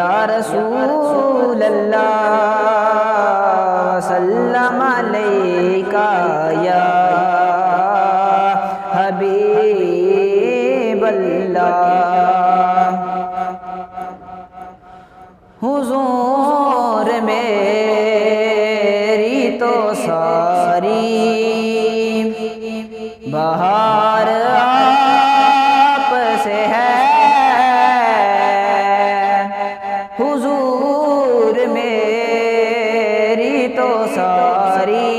یا رسول اللہ وسلم علیکہ یا حبیب اللہ۔ حضور میری تو ساری بہار آپ سے ہے، حضور میری تو ساری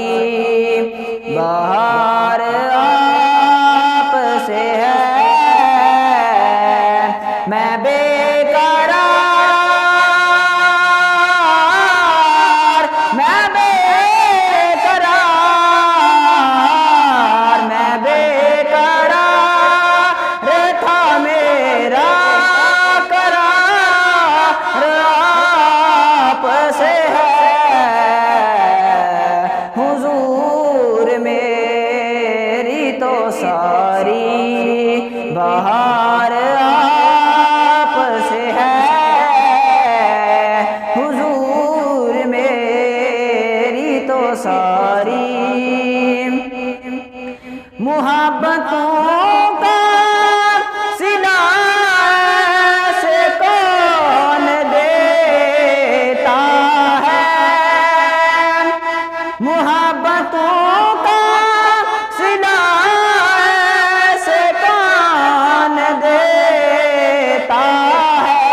بہار آپ سے ہے۔ میں بے قرار، میں بے قرار، میں بے قرار تھا میرا قرار آپ سے ہے، حضور میری تو ساری بہار آپ سے ہے، حضور میری تو ساری محبتوں کا سلا سے کون دیتا ہے، محبتوں کا سلا سے کون دیتا ہے،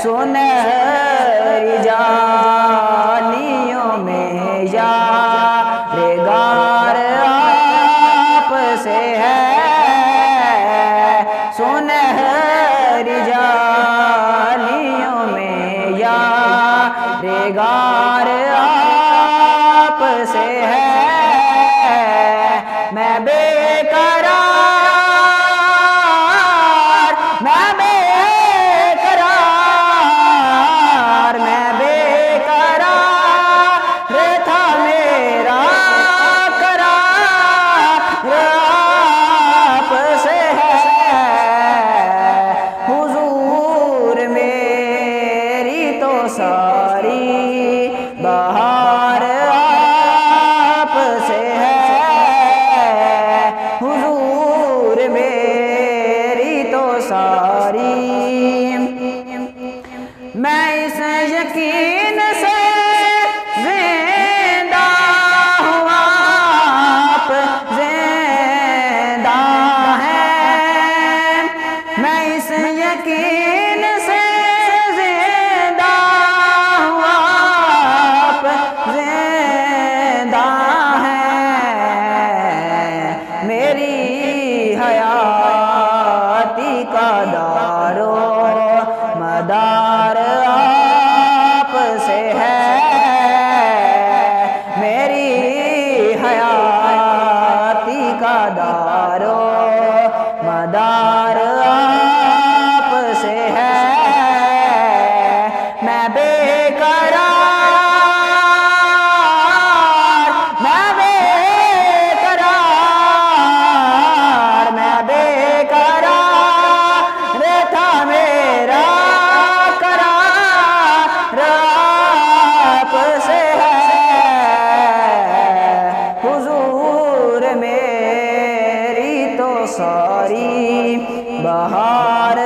سنہری جالیوں میں یادگار آپ سے ہے، سنہری جالیوں میں یادگار آپ سے ہے۔ میں بے قرار، میں بے قرار، میں بے قرار تھا میرا قرار آپ سے ہے، حضور میری تو ساری بہار آپ سے ہے، حضور میری تو ساری۔ میں اس یقین سے زندہ ہوں آپ زندہ ہیں، میں اس یقین سے زندہ ہوں آپ زندہ ہیں، میری حیاتی کا دار و مدار آپ سے ہے، میری حیاتی کا دار و مدار آپ سے ہے۔ میں بے قرار، میں بے قرار، میں بے قرار تھا میرا قرار آپ سے ہے، حضور میری تو ساری بہار